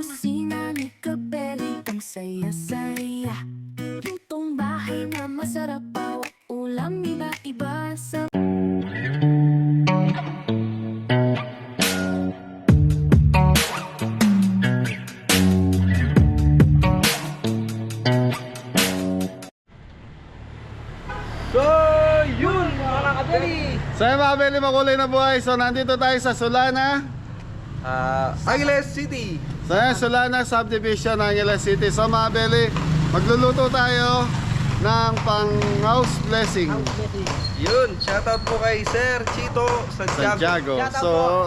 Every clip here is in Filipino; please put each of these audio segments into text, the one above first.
kusina ni Kabeli, ang saya-saya. Lutong bahay na masarap, bawat ulam iba-iba sa So, yun mga kabeli. So yung mga beli, makulay na buhay. So nandito tayo sa Solana. Angeles City. So yan, Solana Subdivision, Angeles City. So mga beli, magluluto tayo ng pang house blessing Yun, shoutout po kay Sir Chito Santiago.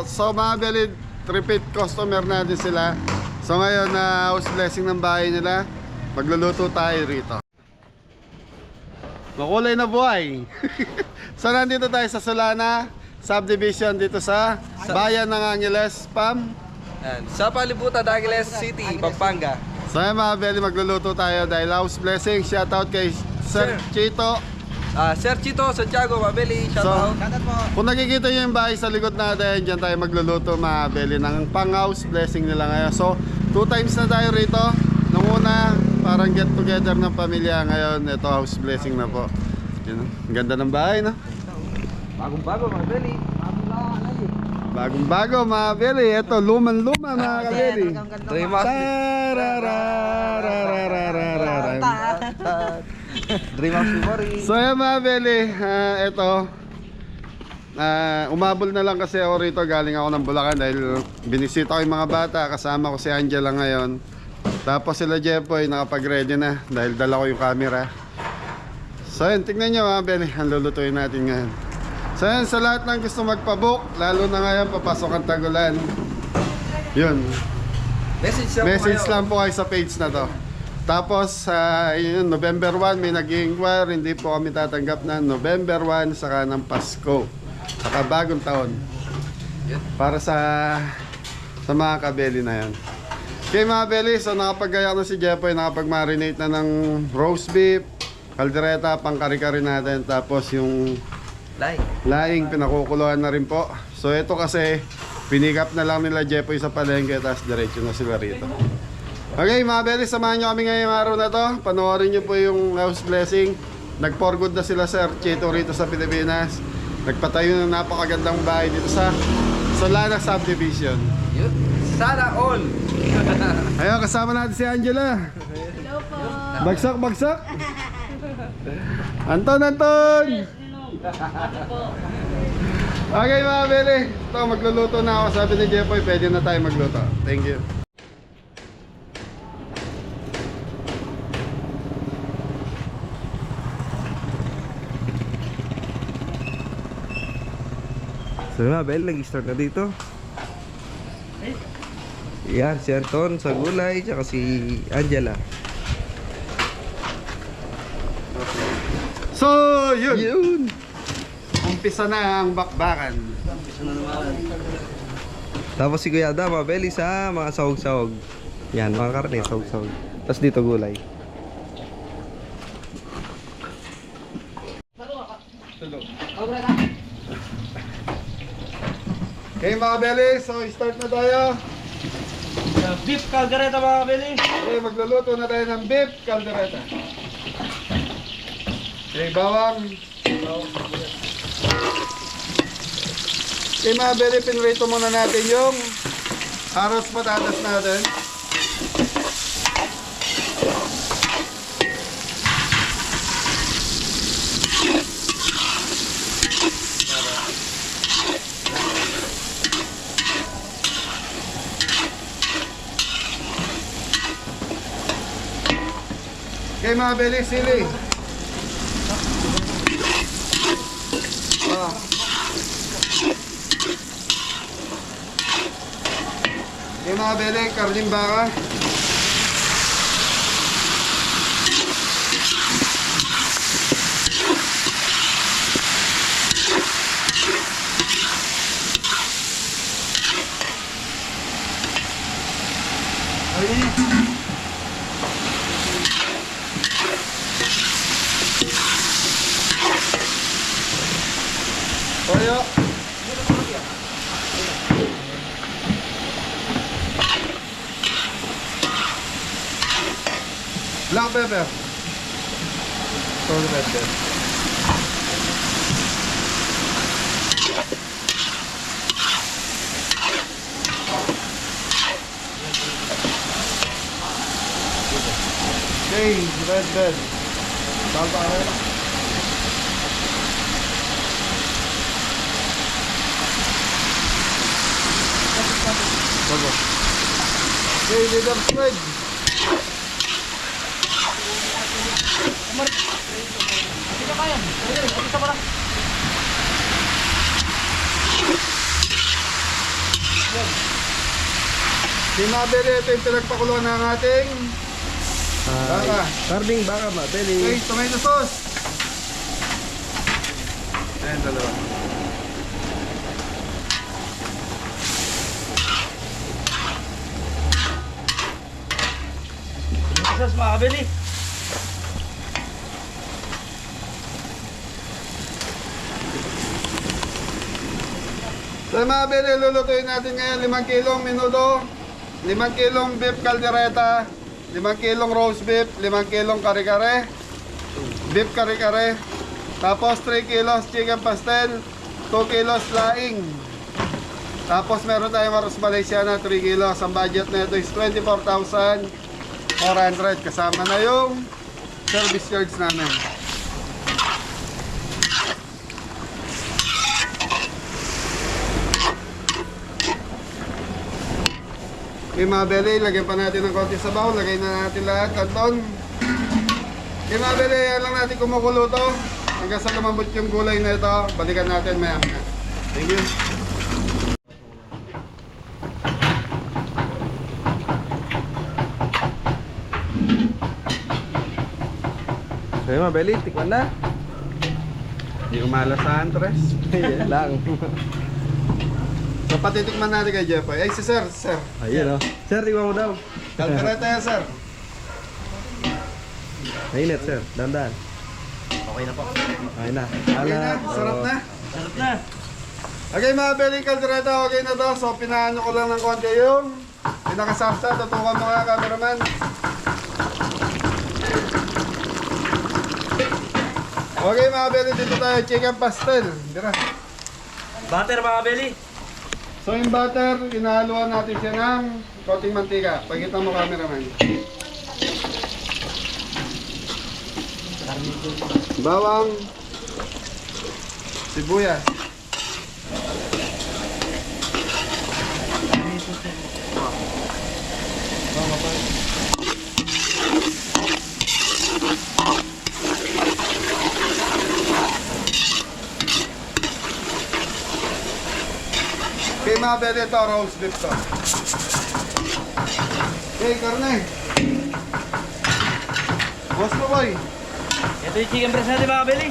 So mga beli, repeat customer natin sila. So ngayon na house blessing ng bahay nila, magluluto tayo rito. Makulay na buhay. So nandito tayo sa Solana Subdivision dito sa bayan ng Angeles, Pam. Sa palibutan Angeles City, Pampanga. So yan mga beli, magluluto tayo dahil house blessing. Shoutout kay Sir Chito. Sir Chito Santiago, mabeli, shoutout. Kung nakikita nyo yung bahay sa likod natin, dyan tayo magluluto mga beli ng pang house blessing nila ngayon. So 2 times na tayo rito. Nung una, parang get together ng pamilya. Ngayon, ito house blessing na po. Yun, ang ganda ng bahay, no? Bagong-bago, mabeli. Bagong-bago mga beli. Ito, luman-luma mga kabeli. Dream of memory. So yan mga beli, ito umabol na lang kasi ako rito. Galing ako ng Bulacan dahil binisita ko yung mga bata. Kasama ko si Angela ngayon. Tapos sila Jepoy nakapag-ready na dahil dala ko yung camera. So yun, tignan nyo mga beli, ang lulutuin natin ngayon. So yun, sa lahat ng gusto magpabook, lalo na ngayon papasok ang tagulan, yun, message lang po kayo sa page na to. Tapos yun, November 1 may nag-i-inquire, hindi po kami tatanggap na November 1 saka ng Pasko, saka bagong taon, para sa mga kabeli na yan. Okay mga beli, so nakapag-gayak na si Jepoy, nakapag-marinate na ng roast beef, kaldereta, pang kari-kari natin. Tapos yung laing, pinakukuluan na rin po. So ito kasi, pinick up na lang nila Jepoy sa palengke, tapos diretso na sila rito. Okay mga beli, samahan nyo kami ngayong araw na to. Panoorin nyo po yung house blessing. Nag-for good na sila Sir Chito rito sa Pilipinas. Nagpatayo ng napakagandang bahay dito sa Solana Subdivision. Sana all. Ayun, kasama natin si Angela. Hello po. Bagsak, bagsak. Anton, Anton. Okay mga beli, ito magluluto na ako. Sabi ni Jepoy, pwede na tayo magluto. Thank you. So mga bel, nag-start na dito. Yan, si Anton sa gulay, tsaka si Angela. So, yun. Umpisa na ang bakbakan. Tapos si Kuya Ada, mga beli sa mga sahog-sahog. Yan, mga karne, sahog-sahog. Tapos dito gulay. Okay mga beli, so start na tayo. Beef caldereta mga kabili. Okay, magluluto na tayo ng beef caldereta. Okay, bawang. Okay mga beli, pinrito muna natin yung aros patatas natin. Okay mga beli, sili. Okay mga beli, karning baka. Toyo. pepper. Salt, pepper. Okay, red bell. Tama ka rin. Bago. Okay, leader spread. Sinabili, ito yung pinagpakuluan ng ating baka. Karning baka, Mabeli. Okay, tomato sauce. Ayan, dalawa. Isas mga kabili. So mga bili, lulutuin natin ngayon 5 kilong menudo, 5 kilong beef caldereta, 5 kilong roast beef, 5 kilong kare-kare, beef kare-kare, tapos 3 kilos chicken pastel, 2 kilos laing. Tapos meron tayong arroz Malaysia na 3 kilos. Ang budget na ito is 24,400 kasama na yung service charge namin. Okay mga beli, lagyan pa natin ng konti sabaw. Lagay na natin lahat, kanton. Okay mga beli, yan lang natin kumukulo to hanggang sa lumambot yung gulay na ito. Balikan natin maya maya. Thank you. So yun, Mabeli, tikman na. Hindi umala sa Andres. Yan lang. So patitikman natin kay Jeffoy. Ay si sir. Ayun, oh. Sir, iwan mo daw. Kaldereta yan sir. Mainit, sir. Dandan. Okay na po. Okay na. Okay na, sarap na. Sarap na. Okay mga beli, kaldereta okay na to. So pinaano ko lang ng konti yung pinakasapsa. Tutukan mo nga cameraman. Okay mga beli, dito tayo chicken pastel. Dira. Butter mga kabili. So yung butter, inahaluan natin siya ng konting mantika. Pagkita mo cameraman. Bawang, sibuyas. Okay mga bede, ito roast beef to. Okay, karne. Boss mo boy. Ito yung chicken breast natin mga kabili.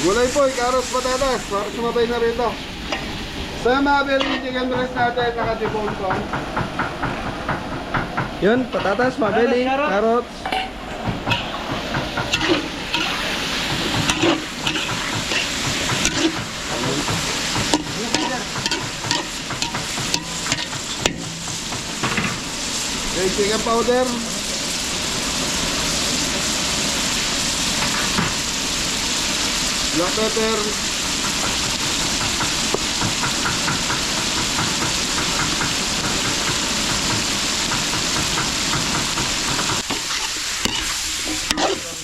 Gulay po, carrots, patatas. Para sumabay na rin to. So yung mga bede, yung chicken breast natin, nakatipon to. Yun, patatas, Mabeli, Carrots. carrots. Okay, chicken powder. Black pepper.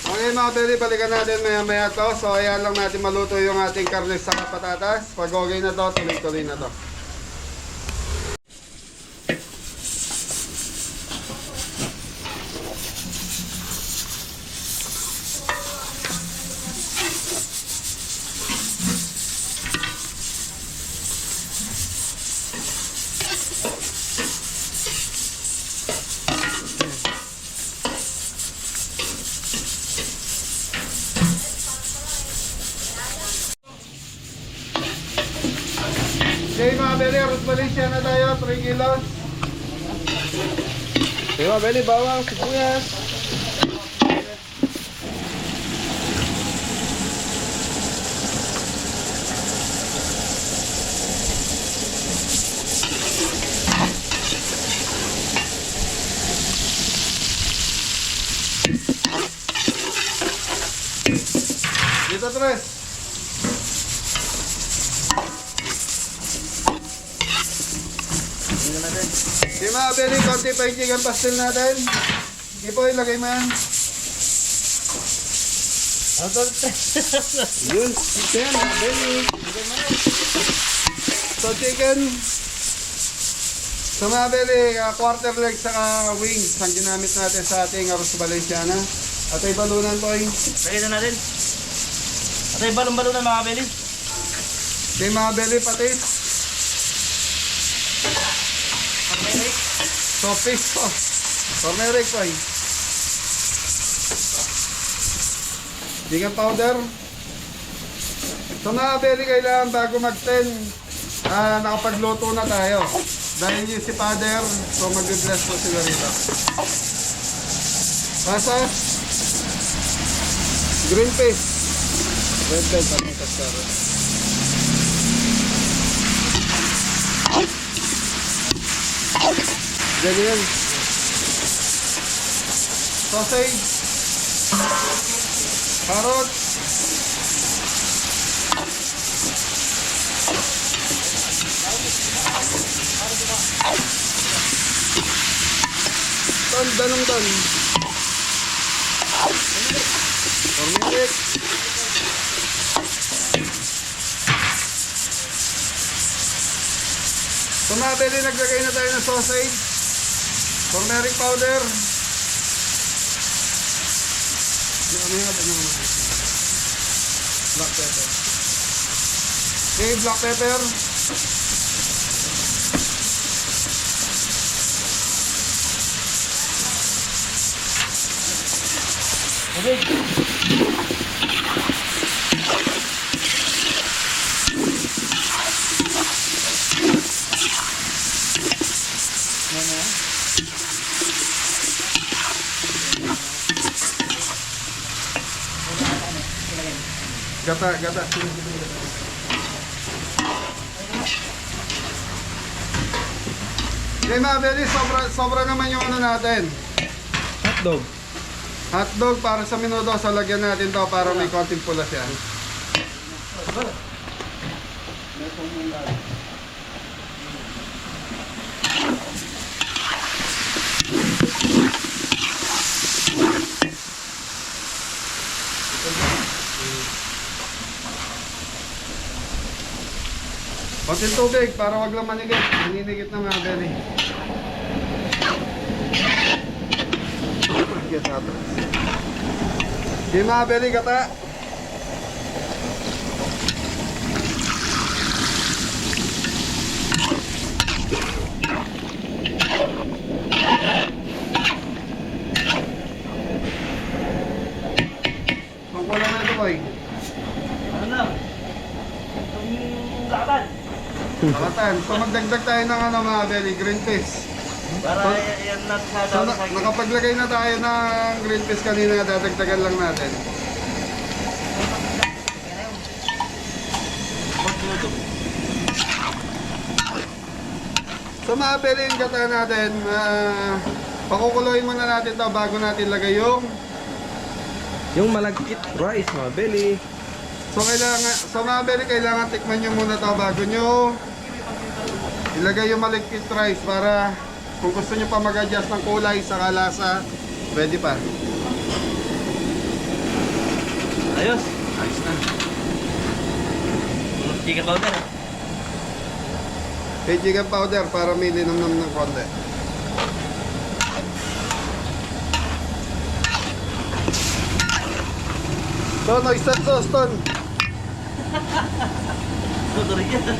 Okay mga beli, balikan natin maya maya to. So ayan lang natin maluto yung ating karne sa patatas. Pag okay na to, tuloy-tuloy na to. Okay mga beli, arroz Malaysia na tayo, 3 kilos. Okay, Mabeli, bawang, sibuyas. Tres. Tingnan natin. Di mga Belly, konti pa yung chicken pastel natin. Sige po, ilagay mo yan. Ano to? Yun, chicken, mga belly. So chicken. So mga Belly, quarter leg saka wings ang ginamit natin sa ating arroz valenciana. At ay balunan po eh. Lagyan na natin. At ay balon-balonan mga Belly. Okay mga Belly, patis. So fish po. Turmeric po eh. Chicken powder. So mga Belly, kailangan bago mag-10, nakapagluto na tayo. Dahil yung si Father, so mag-bless po sila rito. Pasas. Green fish. Red bell pa ng kasara. Ganyan. Sausage. Carrots. Danong don. Turmeric. So mga Belly, naglagay na tayo ng sausage. Turmeric powder. Black pepper. Okay, black pepper. Okay. Gata, gata. Okay mga Belly, sobra naman yung ano natin. Hotdog. Hotdog para sa minuto, so lagyan natin to para may konting pula siya. Konting tubig para wag lang manigit. Maninigit na mga Belly. Okay mga Belly, gata. Magwala na ito boy. Ano na? Lakatan. Lakatan. So magdagdag tayo ng ano mga Belly, green fish. Para yan natin sa So daw sa nakapaglagay na tayo ng green fish kanina, dadagdagan lang natin. So mga Belly, yung gata natin, pakukuluin muna natin to bago natin lagay Yung malagkit rice, mga belly. So mga Belly, kailangan tikman nyo muna to bago nyo ilagay yung maligpit rice para kung gusto nyo pa mag-adjust ng kulay sa kalasa, pwede pa. Ayos. Ayos na. Chicken powder. Okay, chicken powder para may linamnam ng konti. So, oyster sauce, Ton. Tutuloy yan.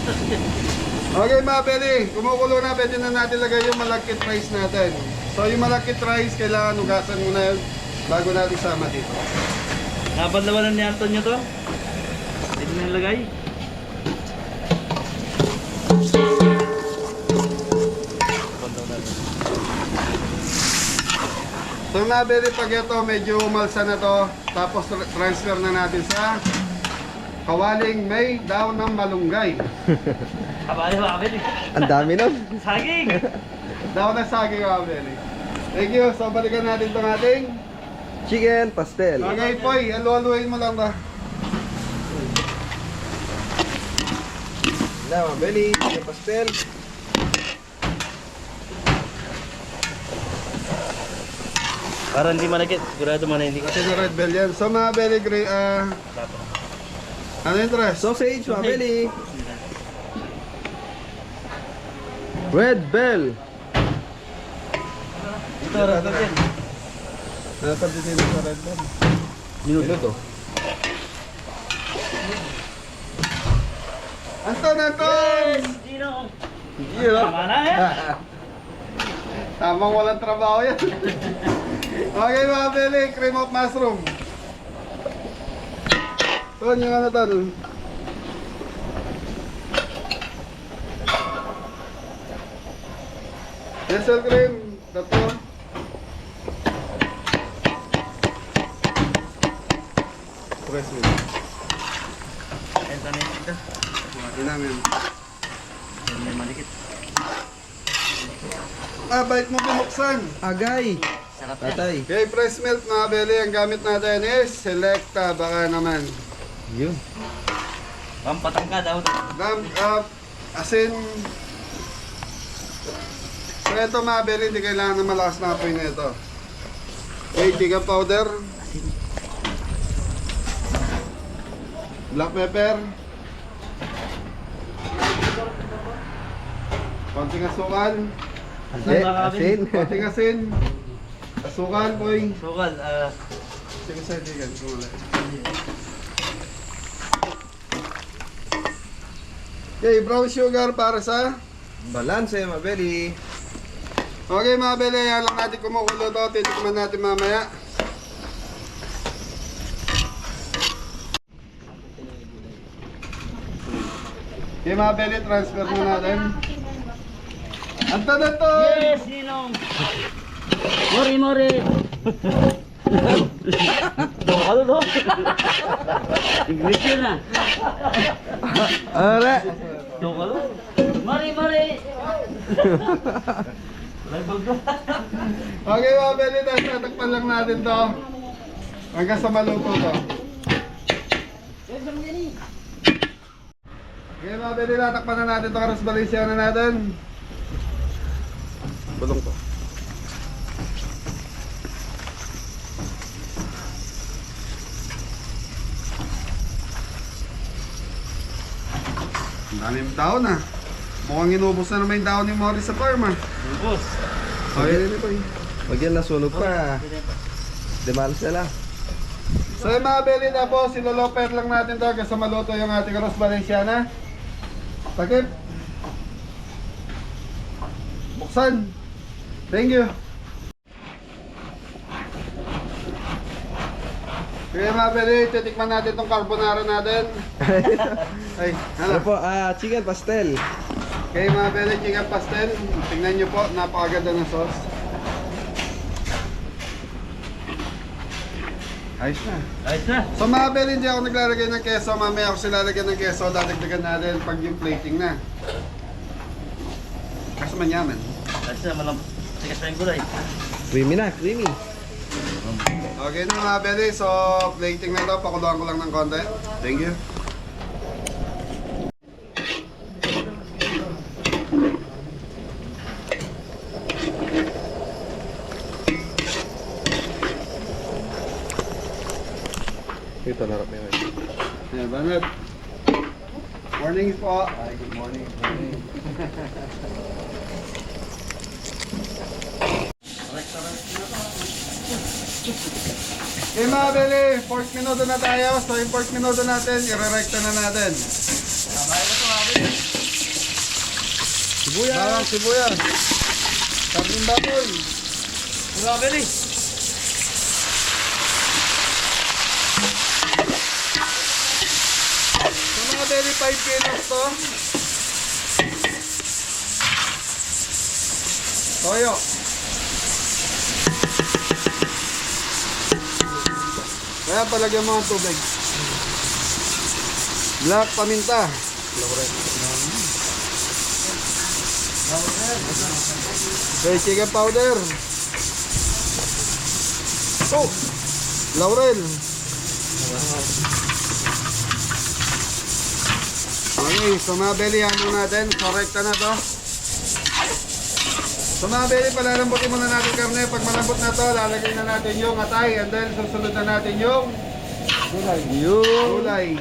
Okay mga Belly, kumukulo na, pwede na natin lagay yung malagkit rice natin. So yung malagkit rice, kailangan hugasan muna yun bago natin sama dito. Nabanlawanan ni Antonio to. Hindi na nilagay. So mga Belly, pag ito medyo umalsa na to, tapos transfer na natin sa kawaling may daw ng malunggay. Kabali mga Belly. Ang dami nun. Saging. Daw na saging mga Belly. Thank you. So balikan natin itong ating Chicken pastel. okay, Poy, halu-haluin mo lang ba? Na, Mabeli, chicken pastel. Para hindi malagit. Sigurado man na hindi kasi. Kasi red bell yan. So mga belly gray, ano yung tres? Sausage, Mabeli. Red bell. Ito, ito yan. Natabi din sa red bell. Minuto. Anton, Anton! Sino? Yeah. Tama na yan. Tamang walang trabaho yan. Okay mga belly, cream of mushroom. Ton, yung ano ton? Diesel cream, tatlo. Press mo. Ito na yun. Ito. Hindi namin. Hindi malikit. Bait mo bumuksan. Agay. Sarap yan. Tatay. Okay, fresh milk mga belly, ang gamit natin is Selecta, baka naman. Yun. Pampatangka daw. Asin. So ito mga belly, hindi kailangan na malakas na apoy na ito. Okay, chicken powder. Black pepper. Konting asukal. Asin. Konting asin. Asukal, boy. Sukal. Sige sa digan, sumulay. Okay, brown sugar para sa... Balance, Mabeli. Okay mga bele, yan lang natin kumukulo to. Titikman natin mamaya. Okay mga bele, transfer na natin. Anton, Anton! Yes, Ninong! Mori, mori! Doon ka doon. English yun ah. Ara. Doon ka doon. Mori, mori! Okay mga bele, tatakpan lang natin to. Hanggang sa maluto to. Okay mga bele, tatakpan na natin to. Karos Valenciana natin. Bulong to. Ang daming taon ah. Mukhang inubos na naman yung daon ni Morris sa farm ah. Boss. Okay rin ito eh. Pag yan nasunog pa. Demal sila. So yung mga belly na po, siloloper lang natin to hanggang sa maluto yung ating Ross Valenciana. Takip. Buksan. Thank you. Kaya mga belly, titikman natin itong carbonara natin. Ay, Ano hala. po? Chicken pastel. Okay mga belly, chicken pastel. Tingnan nyo po, napakaganda ng sauce. Ayos na. Ayos na. So mga belly, hindi ako naglalagay ng keso. Mamaya ako sila lagyan ng keso. Dadagdagan natin pag yung plating na. Kaso manyaman. Ayos na, malam. Tigas pa yung gulay. Creamy na, creamy. Okay na mga belly, so plating na ito. Pakuluan ko lang ng konti. Thank you. Ito, narap mo yun. Yeah, Banat. Morning po. Ay, good morning. Okay mga beli, pork minuto na tayo. So yung pork minuto natin, ire-recta na natin. Sibuyas. Bawang sibuyas. Karning baboy. Wala, Beli. So mga beli, 5 kilos to. Toyo. Kaya palagyan mo ang tubig. Black paminta. Okay, chicken powder. Oh, laurel. Okay, so mga belly, halo natin. Correcta na to. So mga belly, palalambutin muna natin karne. Pag malambot na to, lalagay na natin yung atay. And then susunod na natin yung gulay.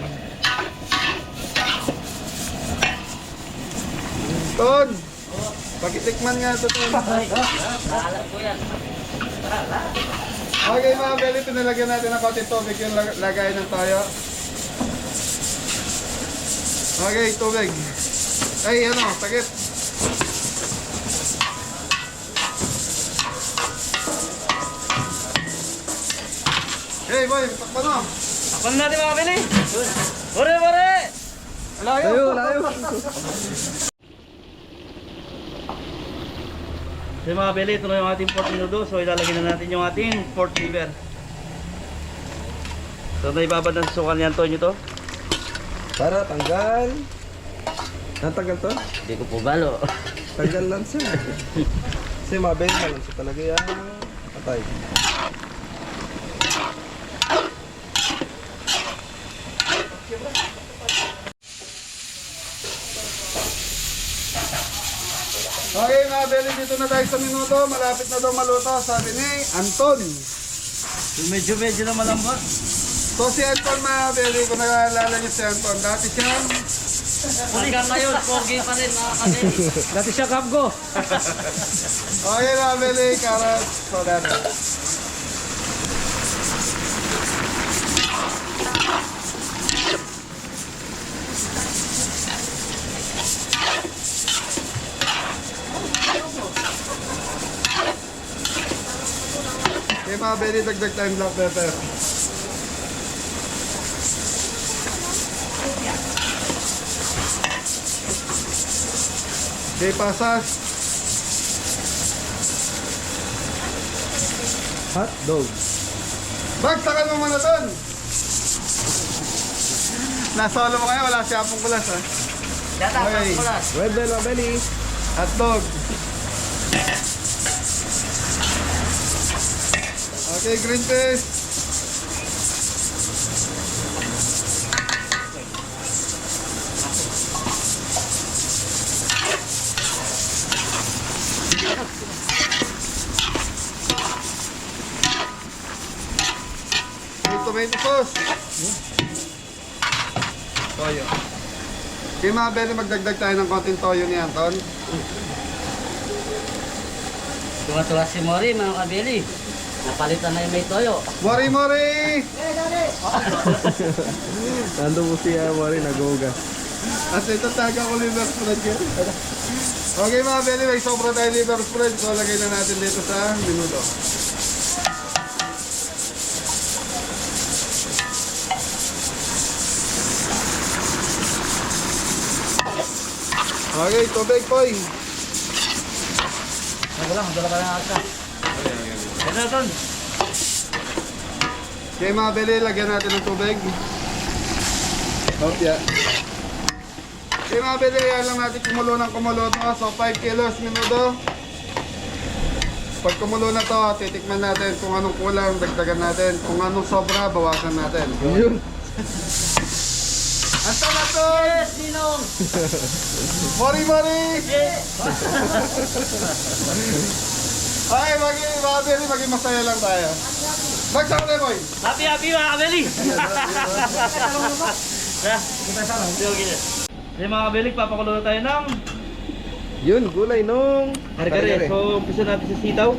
Ton, pakitikman nga ito, Ton. Okay mga belly, pinalagyan natin ng konting tubig yung lagay ng toyo. Okay, tubig. Ay, ano, sakit. Hey boy, takpan mo. Takpan natin mga kabili. Bore, bore! Layo, layo. So mga kabili, ito na yung ating pork menudo. So ilalagay na natin yung ating pork liver. So naibabad ng susukan ni Antonio to. Para tanggal. Natanggal to? Hindi ko po balo. Tanggal lang siya. Kasi mabel na lang siya talaga yan. Atay. Okay mga belly, dito na tayo sa minuto. Malapit na daw maluto, sabi ni Anton. Medyo na malambot. So si Anton mga belly, kung naalala niyo si Anton, dati siyang Hanggang ngayon, pogi pa rin mga kabili. Dati siya kapgo. okay mga belly, carrot, soda na. Okay mga belly, dagdag tayong black pepper. Okay, pasas. Hot dog. Bagsakan mo muna doon. Nasolo mo kayo, wala si Apong Kulas ha. Yata, Okay. Red bell, mabeli. Hotdog. Okay, green peas. Okay, tomato sauce. Toyo. Okay mga belly, magdagdag tayo ng konting toyo ni Anton. Tuwa-tuwa si Mori mga kabili. Napalitan na yung may toyo. Mori mori! Nandun mo siya, Mari, nag-ugas. At ito taga ko liver spread yan. Okay mga belly, may sobra tayo liver spread. So lagay na natin dito sa minuto. Okay, tubig poy. Dala ka na ata. Ito na ton. Okay mga belly, lagyan natin ng tubig. Yeah. Okay mga belly, yan lang natin kumulo ng kumulo to. So 5 kilos minuto. Pag kumulo na to, titikman natin kung anong kulang, dagdagan natin. Kung anong sobra, bawasan natin. Yun. Anton, Anton! Yes, Ninong! Mori, Mori! Ay, mga belly, maging masaya lang tayo. Bagsak na, boy! Happy mga kabili. Okay. So mga kabili, papakulo na tayo ng Yun, gulay nung kare-kare. So umpisa natin sa sitaw.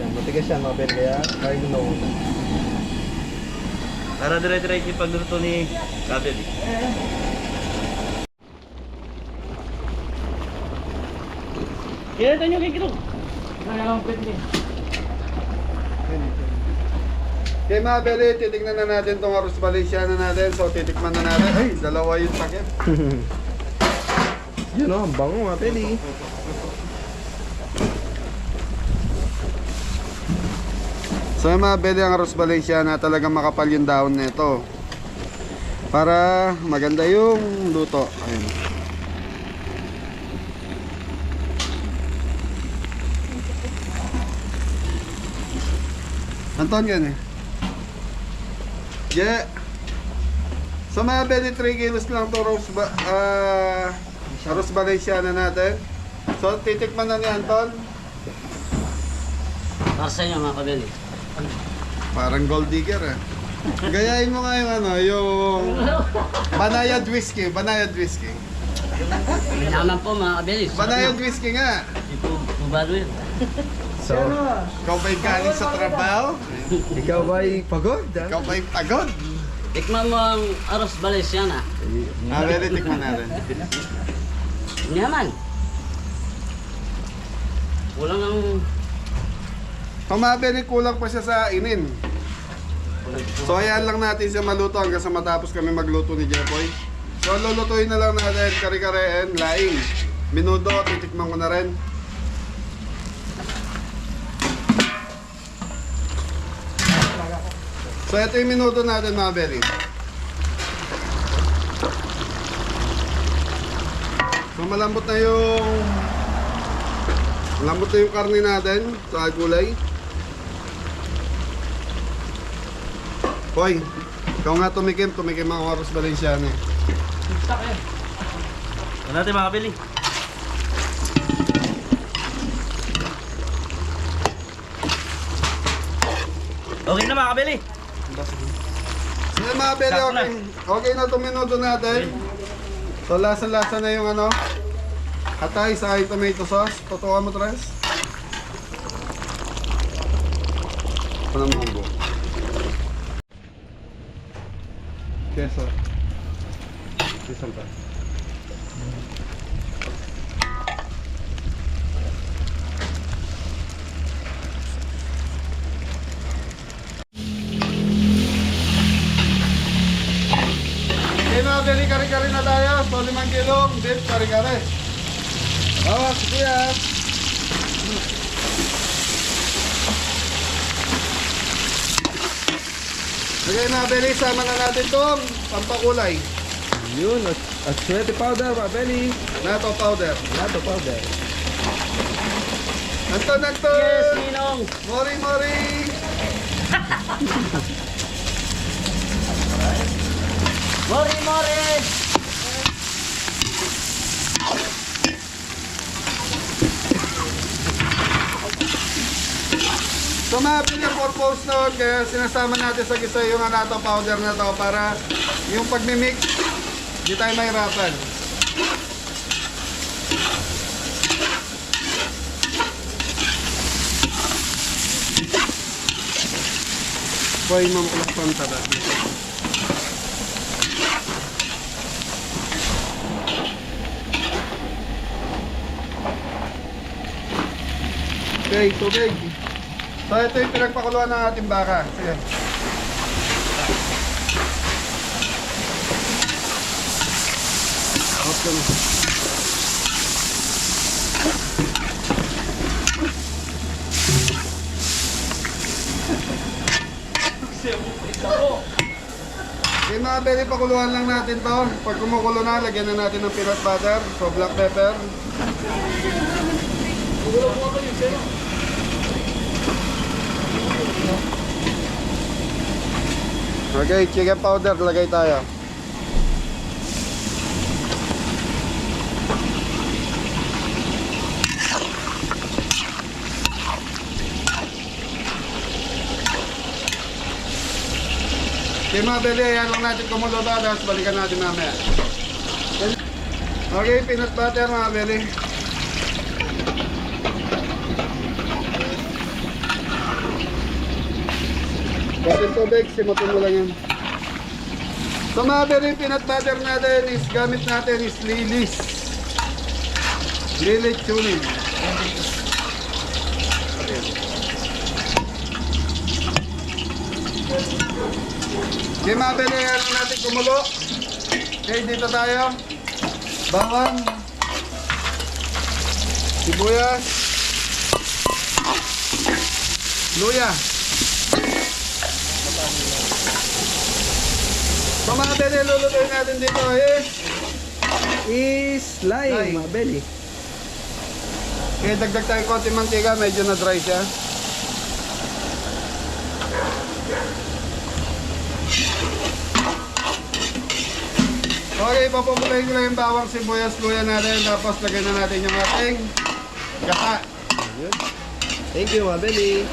yan, matigas yan, mabel. Kaya kain mo na una. Para dire-diretso yung pagluto ni kabili. Kaya ito nyo kikilog. Okay mga belly, titignan na natin itong arroz valenciana natin. So titikman na natin. Ay, dalawa yung sakit. Yun o, ang bango, mabeli. So yung mga belly, ang arroz valenciana, talagang makapal yung dahon nito. Para maganda yung luto. Ayun. Anton yan eh. Yeah. So So mga belly, 3 kilos lang to Rose Valenciana natin. So titikman na ni Anton. Para sa inyo mga kabeli. Parang gold digger eh. Gayahin mo nga yung yung Banayad whiskey, Banayad whiskey. Naman po mga kabeli. Banayad whiskey nga. Hindi po bubalo yun. So, Ikaw ba'y galing sa trabaho? ikaw ba'y pagod? Ikaw ba'y pagod? Tikman mo ang Aros Valenciana. Belly, tikman natin. Hindi naman. Kulang ang... Kung mga belly, kulang pa siya sa inin. So ayan lang natin siya maluto hanggang sa matapos kami magluto ni Jepoy. So lulutuin na lang natin kare-kare and laing. Minudo, titikman ko na rin. So ito yung minuto natin mga belly. So malambot na yung karne natin sa gulay. Hoy, ikaw nga tumikim ang Rose Valenciana. Ano natin mga kabili? Okay na mga kabili. Sige mga belly, Sakto na. okay na itong minuto natin. So lasa-lasa na yung hatay sa aking tomato sauce. Tutukan mo, Tres. Anong munggo? Keso. Isang pa. Okay mga belly, kare-kare na tayo. So 5 kilong beef kare-kare. Bawas, kuya. Okay mga belly, sama na natin itong pampakulay. Yun, at sweaty powder, mga belly. Natto powder. Lato powder. Anton! Yes, Ninong! Mori, mori! Mori, mori! So mga pinang purpose noon, kaya sinasama natin sa gisa yung natto powder na to para yung pagmimix, di tayo mahirapan. Boy, mamukulak pantara. Okay, tubig. So ito yung pinagpakuluan ng ating baka. Sige. Off ka na. Okay mga belly, pakuluan lang natin to. Pag kumukulo na, lagyan na natin ng peanut butter. So black pepper. Okay, chicken powder lagay tayo. Okay mga beli, ayan lang natin kumulo to, tapos balikan natin mamaya. Okay, peanut butter mga beli. Kasi tubig, simutin mo lang yan. So mga beli, peanut butter natin is gamit natin is Lilis. Lilis tuning. Okay mga beli, ayan lang natin kumulo. Okay, dito tayo. Bawang. Sibuyas. Luya. So mga beli, lulutuin natin dito Is Lime. lime, mga belly. Okay, dagdag tayo konti mantika, medyo na dry siya. Okay, papapulayin ko lang yung bawang sibuyas, luya natin. Tapos lagyan na natin yung ating gata. Yun. Thank you, mga belly.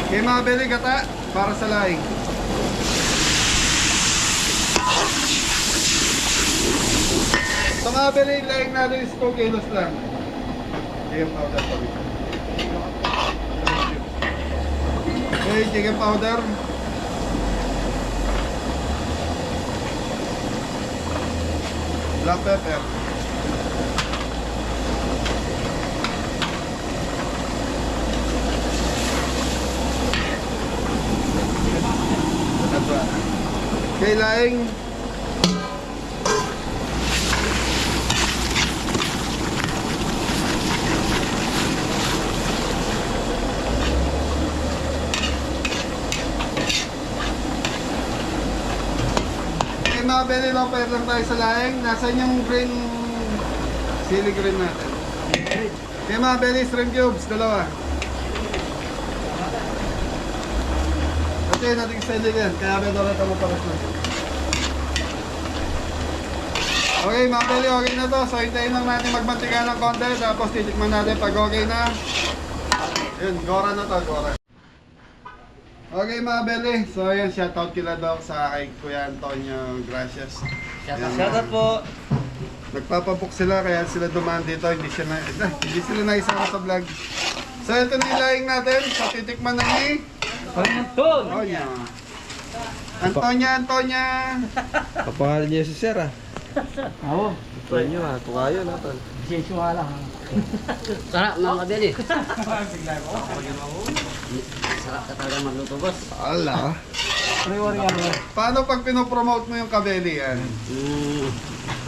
Okay mga belly, gata para sa laing. So mga belly, laing natin is 2 kilos lang. Chicken powder pa rin. Okay, chicken powder. Black pepper. Okay, laing. Okay, mga belly, lopper lang tayo sa laing. Nasaan yung green sili green natin? Okay, mga belly, shrimp cubes, dalawa. Okay, natin sili yan. Kaya may doon ito paras na. Okay, mga belly, okay na to. So, hintayin lang natin magmantika ng konti. Tapos titikman natin pag okay na. Yun, gora na to, gora. Okay mga belly, so yun, shoutout kila Doc sa kay Kuya Antonio, gracias. Shoutout po. Nagpapabook sila kaya sila dumaan dito, hindi sila naisama sa vlog. So ito na yung laing natin, so titikman na ni Antonia. Antonia. Kapangalan niya si Sir, ah. Oo. Ito nyo, ha. Tukayo na, tol. Bisensya lang. Sarap mga kabeli. Sarap ka talaga magluto, boss. Ala. Paano pag pinopromote mo yung kabeli yan?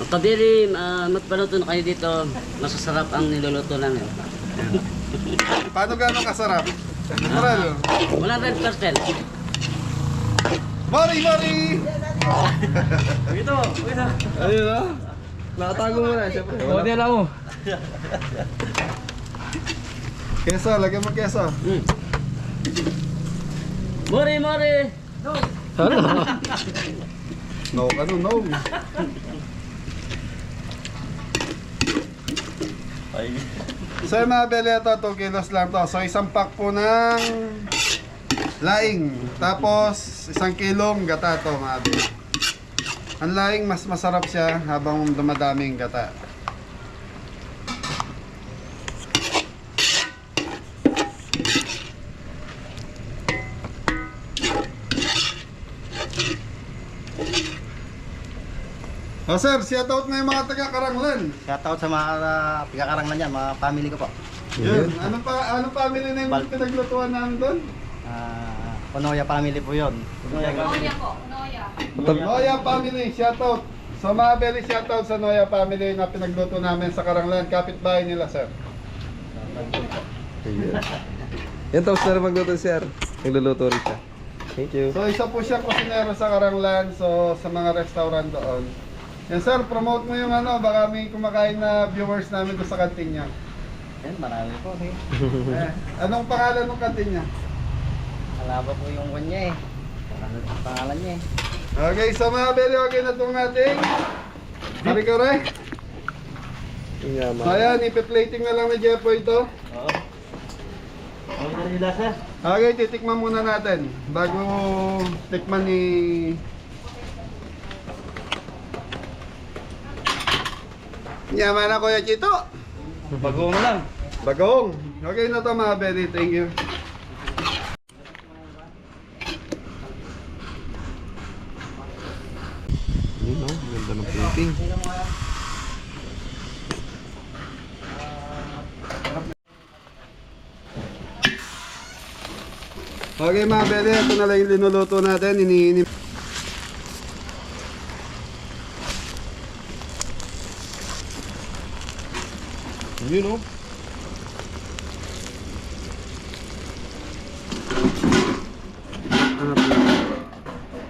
Ang kabeli, magpaluto na kayo dito. Masasarap ang niluluto namin. Paano gano'ng kasarap? Natural. 100%. Mari! Ito. Ayun, ha. Nakatago mo na, siyempre. O, di alam mo. Keso, lagyan mo keso. Mori! No, ano, no. So yung mga beli ito, 2 kilos lang to. So isang pack po ng laing. Tapos 1 kilong gata to mga beli. Ang laing mas masarap siya habang dumadami yung gata. Oh sir, shoutout na yung mga taga-Karanglan. Shoutout sa mga taga-Karanglan yan, mga family ko po. Yun. Anong family na yung pinaglutuan namin doon? Onoya family po yun. Noya family, shoutout. So mga belly, shoutout sa Noya family na pinagluto namin sa Karanglan. Kapitbahay nila sir. Ayun. Yan, tapos na rin magluto, Sir. Nagluluto rin siya. Thank you. So isa po siya kusinero sa Karanglan. So sa mga restaurant doon. Yan sir, promote mo yung ano, baka may kumakain na viewers namin doon sa kantin niya. Yan, marami po. Eh. Anong pangalan ng kantin niya? Alaba po yung kanya eh. Ano yung pangalan niya eh. Okay, so mga belly, okay na itong ating kare-kare. Yaman. So ayan, ipi-plating na lang ni Jeffoy ito. Oo. Ano na yung lasa? Okay, titikman muna natin bago tikman ni Yaman na Kuya Chito. Bago mo lang. Bagong. Okay na to mga belly, thank you. Yun, no? Ganda ng plating. Okay mga belly, ito na lang yung linuluto natin. Iniinim. Yun, no?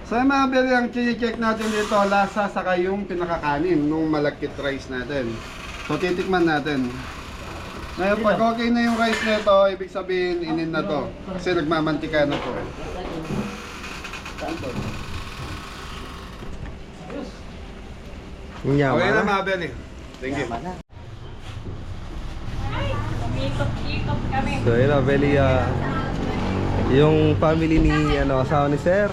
So mga belly, ang check natin dito, lasa saka yung pinakakanin nung malagkit rice natin. So titikman natin. Ngayon pag okay na yung rice nito, ibig sabihin inin na to. Kasi nagmamantika na to. Yaman Okay na na. mga Beli. Thank you. So yun na, Beli, yung family ni asawa ni Sir,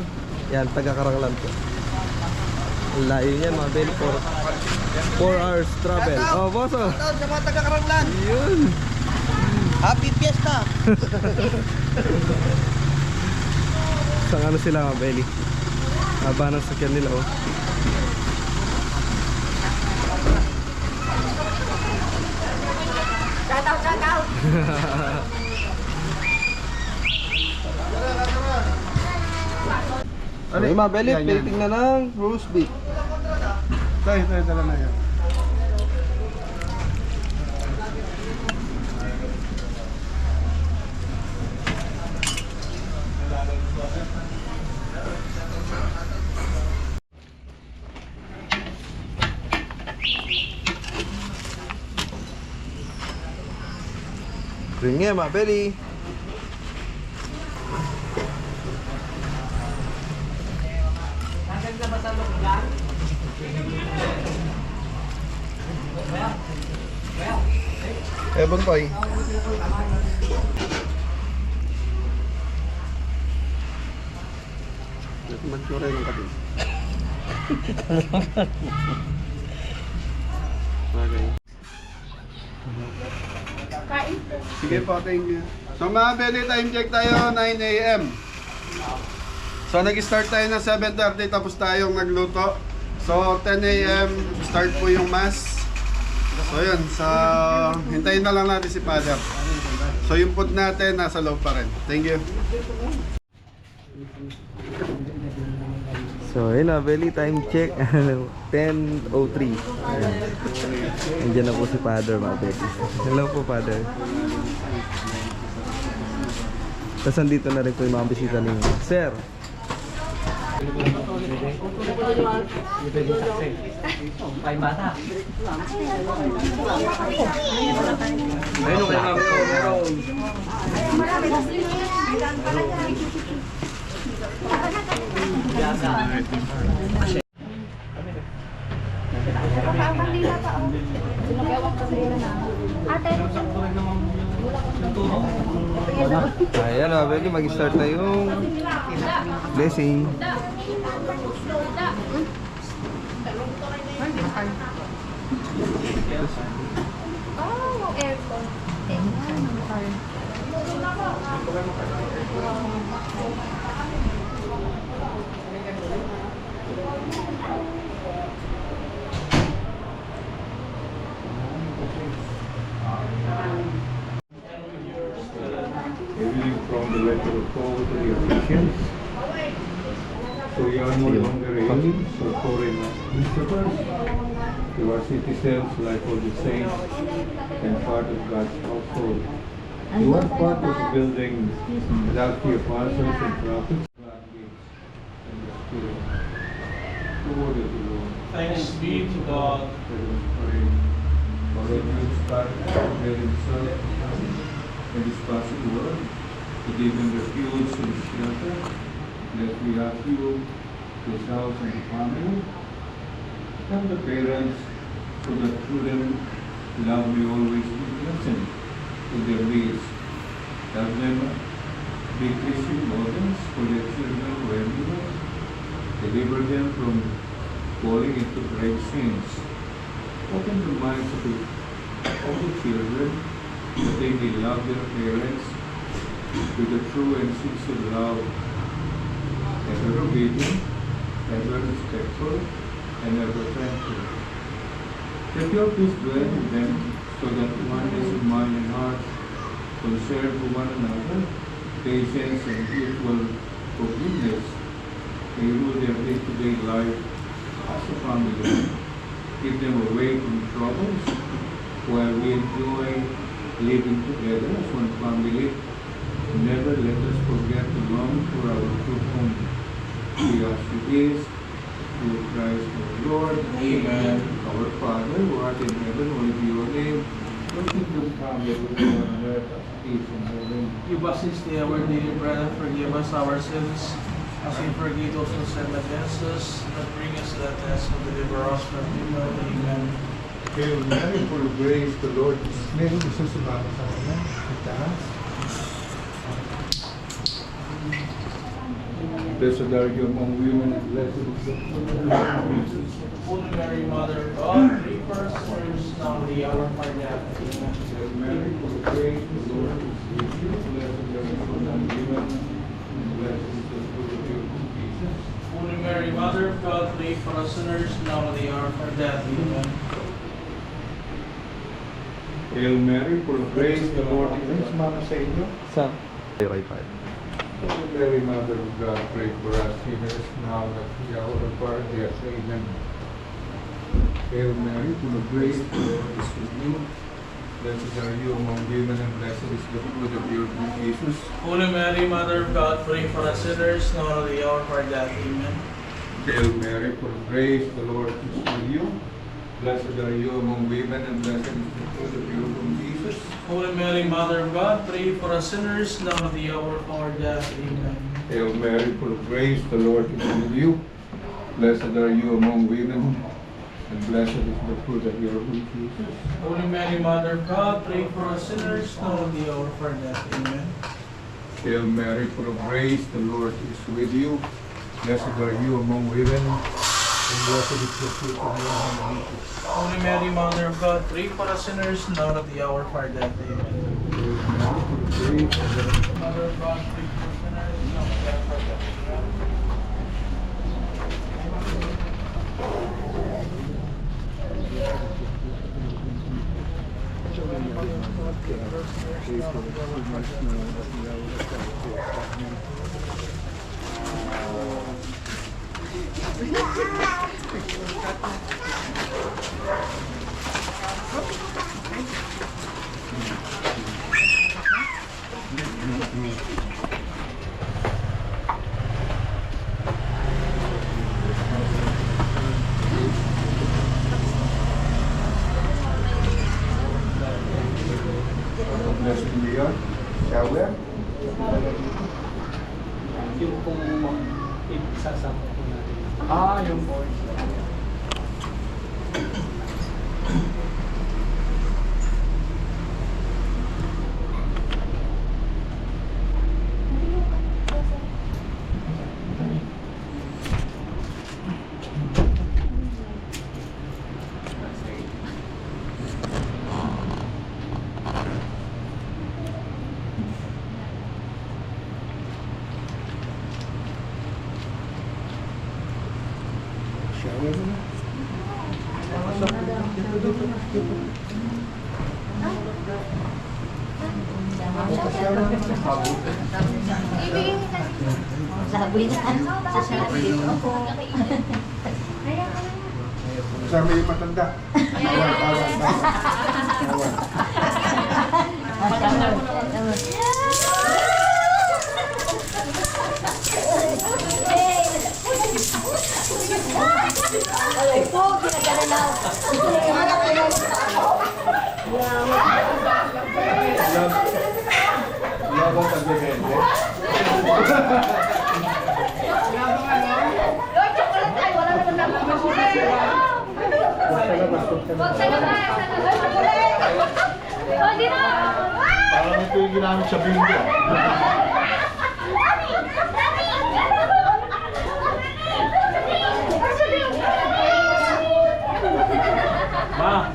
yan, taga-Karanglan po. Ang layo niyan mga Beli, 4 hours travel. Oh, boso! Sa mga taga-Karanglan. Yun! Happy Fiesta! Sa ano sila mga Beli? Haba ng sakyan nila, oh. Shout out! Ano yung mga Beli? Yan, yan. Plating na ng roast beef. Ito, dala na yan. Ringnya mga Beli. Ebon pa eh. Magkure ng kapit. Okay. Sige po, thank you. So mga Beli, time check tayo, 9 AM. So nag-start tayo ng 7:30, tapos tayong nagluto. So 10 AM, start po yung mass. So yun, hintayin na lang natin si Father. So yung food natin, nasa loob pa rin. Thank you. So yun na, Beli, time check. 10:03. Nandiyan na po si Father mga Beli. Hello po Father. Tapos andito na rin po yung mga bisita ni Sir. Ayan na, Beli, mag-start na yung blessing. Oh, aircon. Everything from the letter of Paul to the Ephesians. So you are no longer aliens or foreign visitors. You are citizens like all the saints and part of God's household. You are part of the building without the apostles and prophets. God gives and the Spirit. The word of the Lord. Thanks be to God. Let us pray. For when you start preparing himself and this possible word, to give them refuge and shelter, let me ask you, this house and the family, and the parents, so that through them love may always be present to their needs. Help them be Christian models for their children wherever. Deliver them from falling into grave sins. Open the minds of the children that they may love their parents with a true and sincere love, ever obedient, ever respectful, and ever thankful. Let your peace dwell in them, so that oneness of mind and heart, concern for one another, patience and mutual forgiveness may rule their day-to-day life as a family. Keep them away from troubles while we enjoy living together as one family. Never let us forget to long for our true home. We ask you this through Christ our Lord. Amen. Our Father, who art in heaven, holy be your name. Your kingdom come, your will be done on earth as it is in heaven. Give us this day our daily bread, and forgive us our sins, As we forgive those who sin against us, that bring us to that test and deliver us from evil. Amen. Hail Mary, full of grace, the Lord is meron gusto sumama sa kanya. Itaas. Blessed are you among women, and blessed is the fruit of your womb, Jesus. Holy Mary, Mother of God, pray for us sinners, now and at the hour of our death. Amen. Hail Mary, full of grace, the Lord is with you. Blessed are you among women, and blessed is the fruit of your womb, Jesus. Holy Mary, Mother of God, pray for us sinners, now and at the hour of our death. Amen. Hail Mary, full of grace, the Lord is with you. Sumama sa inyo. Sa? Okay, fine. Hail Mary, Mother of God, pray for us sinners, now and at the hour of our death. Amen. Hail Mary, full of grace, the Lord is with you. Blessed are you among women, and blessed is the fruit of your womb, Jesus. Holy Mary, Mother of God, pray for us sinners, now and at the hour of our death. Amen. Hail Mary, full of grace, the Lord is with you. Blessed are you among women, and blessed is the fruit of your womb, Jesus. Holy Mary, Mother of God, pray for us sinners, now and at the hour of our death. Amen. Hail Mary, full of grace, the Lord is with you. Blessed are you among women, and blessed is the fruit of your womb, Jesus. Holy Mary, Mother of God, pray for us sinners, now and at the hour of our death. Amen. Hail Mary, full of grace, the Lord is with you. Blessed are you among women, and blessed is the fruit of your womb, Jesus. Holy Mary, Mother of God, pray for us sinners, now and at the hour of our death. Amen. Hail Mary, full of grace, the Lord is Mother of God, pray for us sinners, now and at the hour of our death. Amen. Blessed Leon, shower. Yung kung isasama ko natin. Yung voice. Shower mo na. Sabi na, sasabi dito ako. Kasama yung matanda. Alay po, ginagana na. Laban sa depende. Lord, chocolate ay, wala naman naman chocolate. Huwag sa labas. Oh, di na. Parang ito yung ginamit sa bingo. Ma,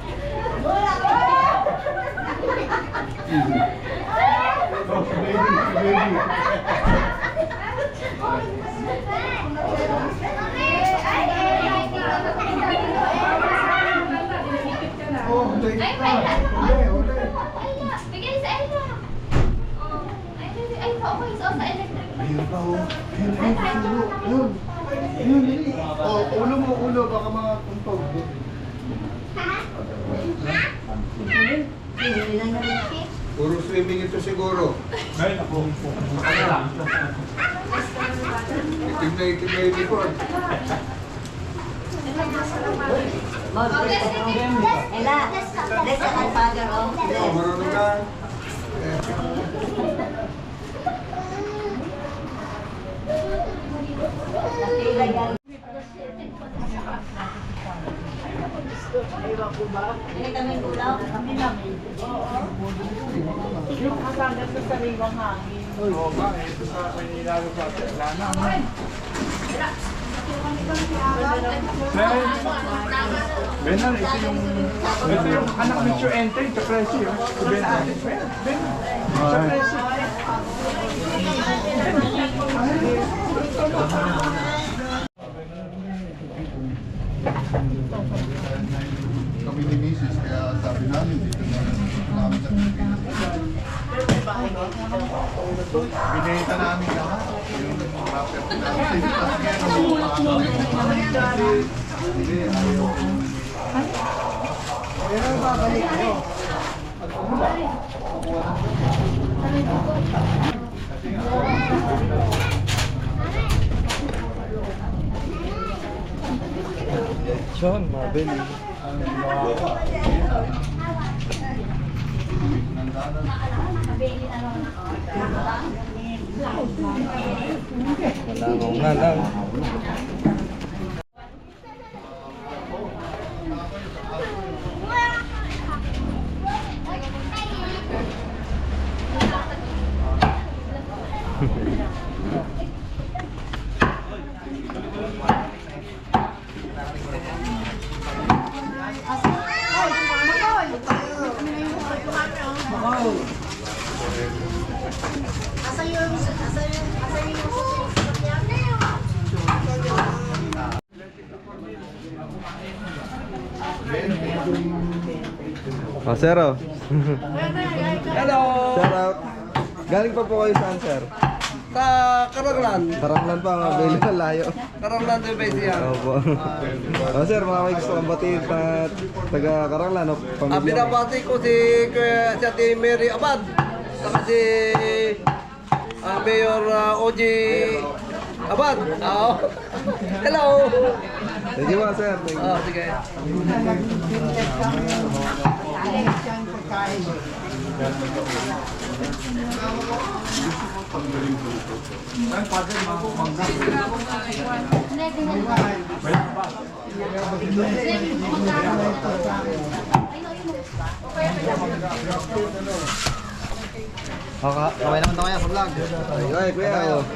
Bigay sa Ella. Ay, okay, so sa electric. Ayun pa oh. Yun. Oh, ulo, baka mga tuntog. Puro swimming ito siguro. ay, ako. Itim na yung report. Ella, bless the Father of Oh, marunong na. Benar, ito yung anak ni Chuente, sa Presi. Si Benar. Sa Presi. Kami ni Mrs. Kaya sabi namin dito na namin sa Pilipinas. Binenta namin lahat. Yung rapper namin. Hindi, ayaw. Pero babalik kayo. John, mabili. Wala akong nga lang. Oh, sir, oh. Hello! Shout out. Galing pa po kayo saan, sir? Sa Karaglan. Karanglan pa, mabili na layo. Karaglan din ba siya? Opo. Oh, sir, mga may gusto kang batiin na taga Karanglan, no? Pamilya mo. Binabati ko si Ate Mary Abad. Saka si Mayor Oji Abad. Hello! Thank you, mga sir. Thank you. Sige. Kaway naman tayo sa vlog. Ay, kuya. Oh.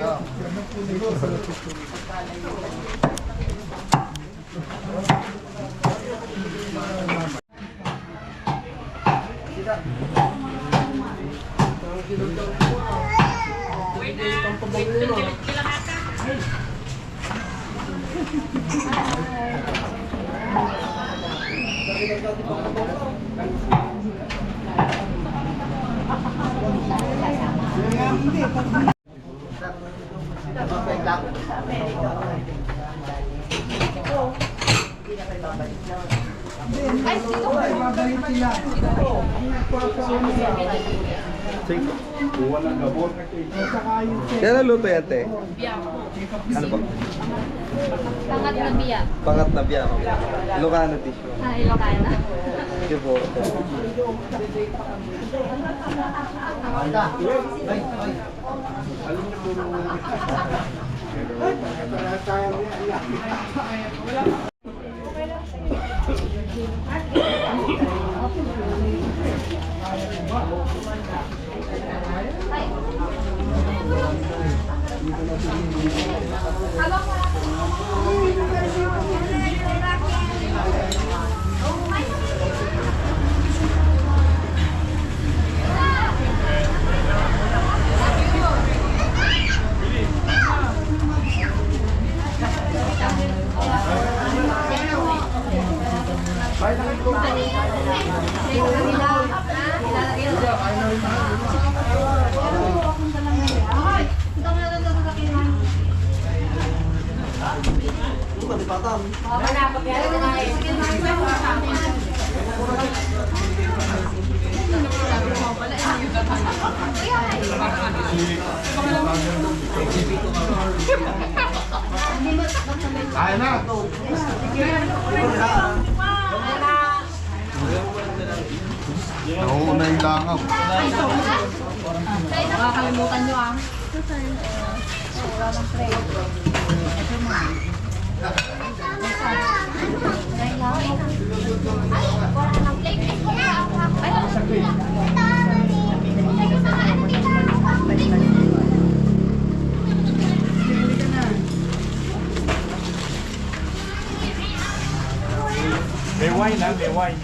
Kaya luto yan, te? Ano ba? Pangat na biya. Pangat na biya. Ilocano tissue. Ilocana. Sige po. Kaya na! Nauuna yung langaw. Nakakalimutan nyo ah. Wala ng tray. Ay, wala ng plate. Ay, wine ha, may wine.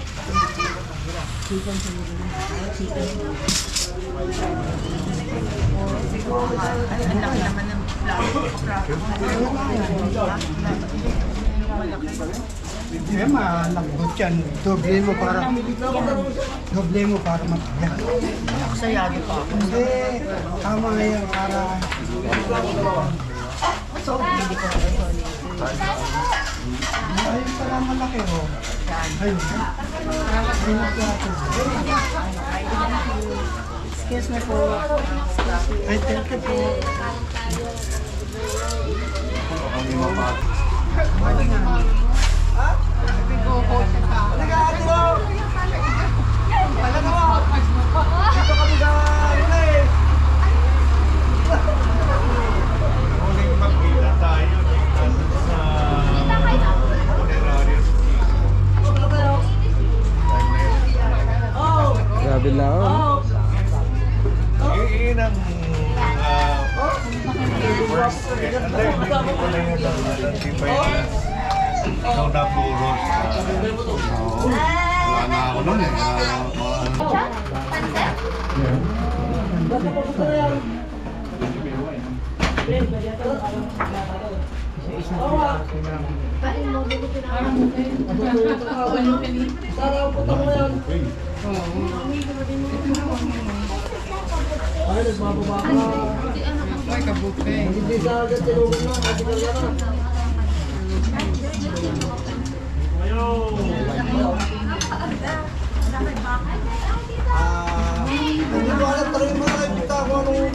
Eh, malambot yan. Doble mo para matigas. Naksayado pa ako. Hindi, tama nga yan para... Ayun pala malaki, oh. Ayun. Excuse me po. Ay, thank you po. Grabe lang. Yun ang first, hindi ko na yun ikaw na puro. Wala na ako nun eh.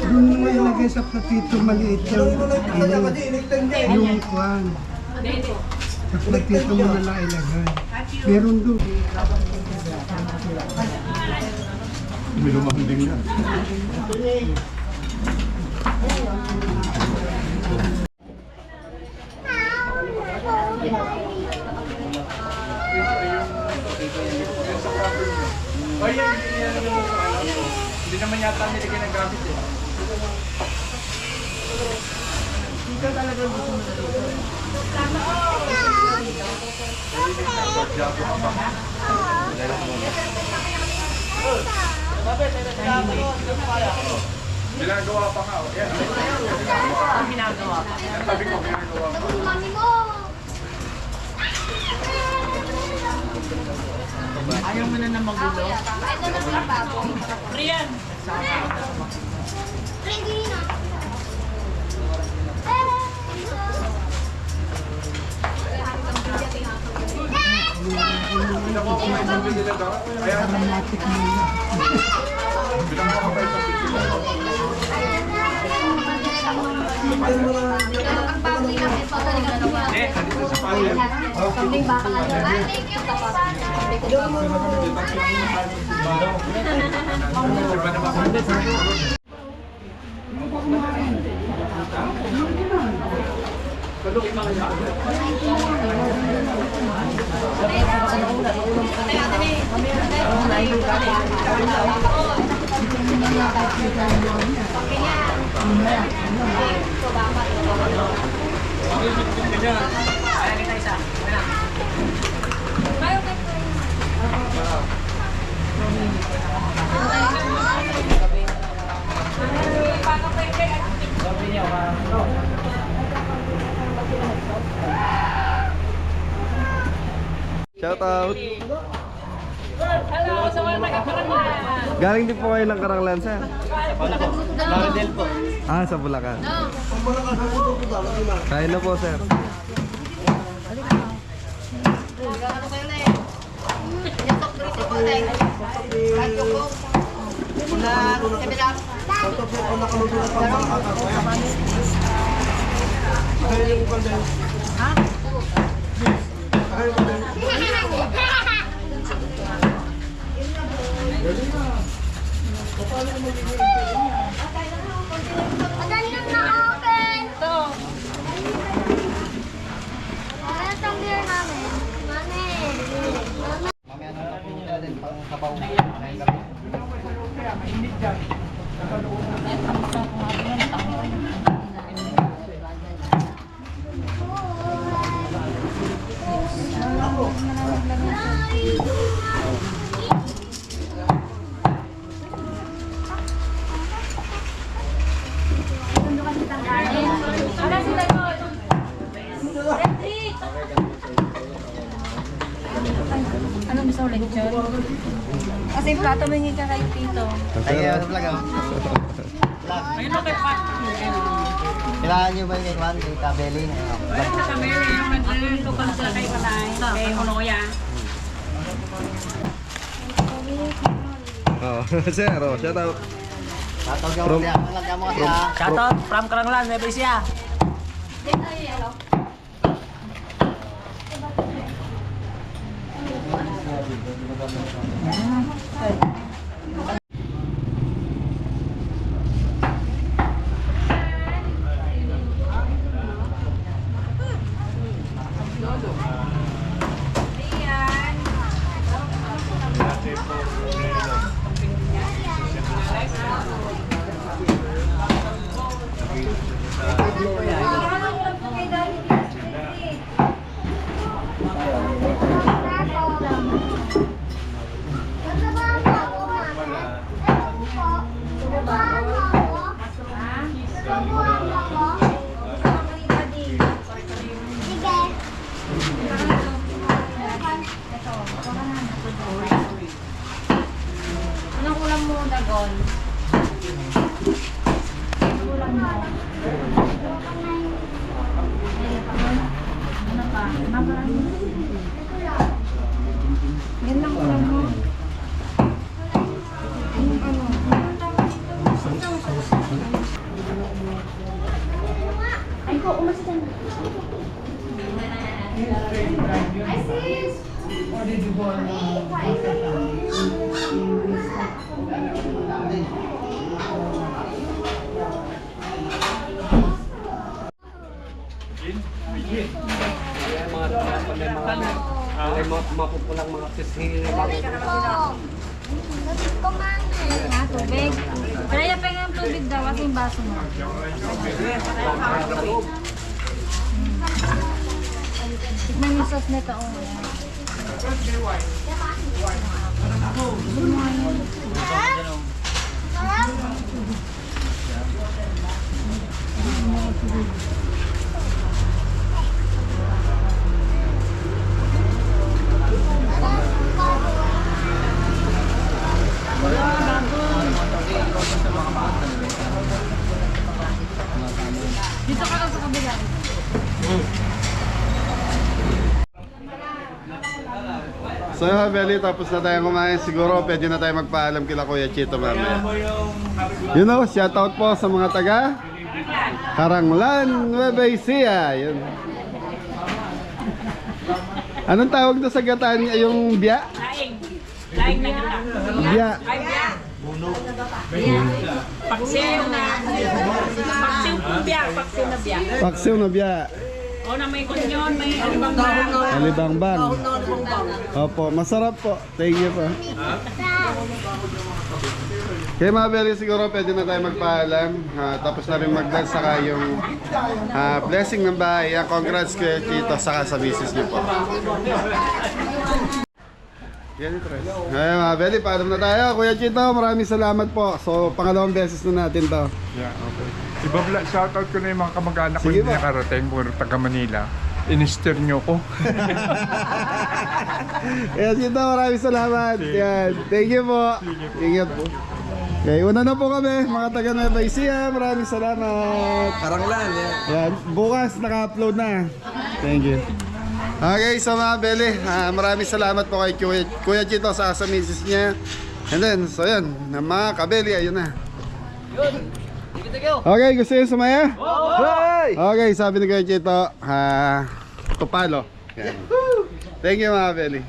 Doon mo ilagay sa platito maliit yung kwan. Sa platito mo na lang ilagay. Meron doon. May lumanding na. Hindi naman yata nilagyan ng gamit eh. Ginagawa pa nga. Yan. Ginagawa pa. Sabi ko, ginagawa pa. Mami mo! Ayaw mo na magulo. Ito na mga baboy. Rian! Hindi na. Dramatic mo na. Ang baboy lang ito. Kambing baka lang. Thank you, Shout out. Galing din po kayo ng Karanglan, sir? Laredel po. Ah, sa Bulacan. Kain na po, sir. Madali lang na-open. Ito. Ano itong beer namin? Mami. Mamaya na po natin pang kabaw. Ay, ka, tumingin ka kay Tito. Tayo sa vlog ah. Ayun na kay Pat. Kailangan nyo ba yung kay Juan, kay Kabeli? Sa Mary, yung naglukan sila kay Kalay. Kay Honoya. Oh, sir, oh, shout out. Tatawag From- mo siya. Malagyan mo kasi ah. Shoutout from Karanglan, Nueva Ecija. Anong ulam mo, Dagon? Anong ulam mo? Ano pa? Yan lang ulam mo. Ay ko, umas dyan. Ay sis! Mapupulang mga sisili. Ah, tubig. Kaya pengen ang tubig daw kasi yung baso mo. Tikman yung sauce nito. Dito ka lang sa kabila. So yun, Belly, tapos na tayo kumain. Siguro pwede na tayo magpaalam kila Kuya Chito mamaya. You know, shoutout po sa mga taga Karanglan, Nueva Ecija. Yun. Anong tawag doon sa gataan niya? Yung biya? Laing. Laing na gila. Biya. Ay, biya. Paksiw na. Paksiw po biya. Paksiw na biya. Paksiw na biya. O na may kunyon, may alibang-bang. Alibang-bang. Opo, masarap po. Thank you po. Kaya mga Belly, siguro pwede na tayo magpaalam. Tapos na rin mag-dance saka yung blessing ng bahay. Congrats Kuya Chito saka sa misis niyo po. Yan ito rin. Ngayon mga Belly, paalam na tayo. Kuya Chito, maraming salamat po. So, pangalawang beses na natin to. Yeah, okay. Shoutout ko na yung mga kamag-anak ko Sige hindi po. nakarating, puro taga Manila. Inister nyo ko. Kuya Chito, maraming salamat. Yan. Thank you po. Ingat po. Okay, una na po kami, mga taga Nueva Ecija. Maraming salamat. Karanglan, yan. Yan, bukas naka-upload na. Thank you. Okay, so mga Belly, maraming salamat po kay Kuya Chito sa misis niya. And then, so yan, mga kabeli, ayun na. Okay, gusto nyo sumaya? Okay, sabi ni Kuya Chito, tupalo. Yan. Thank you mga Belly.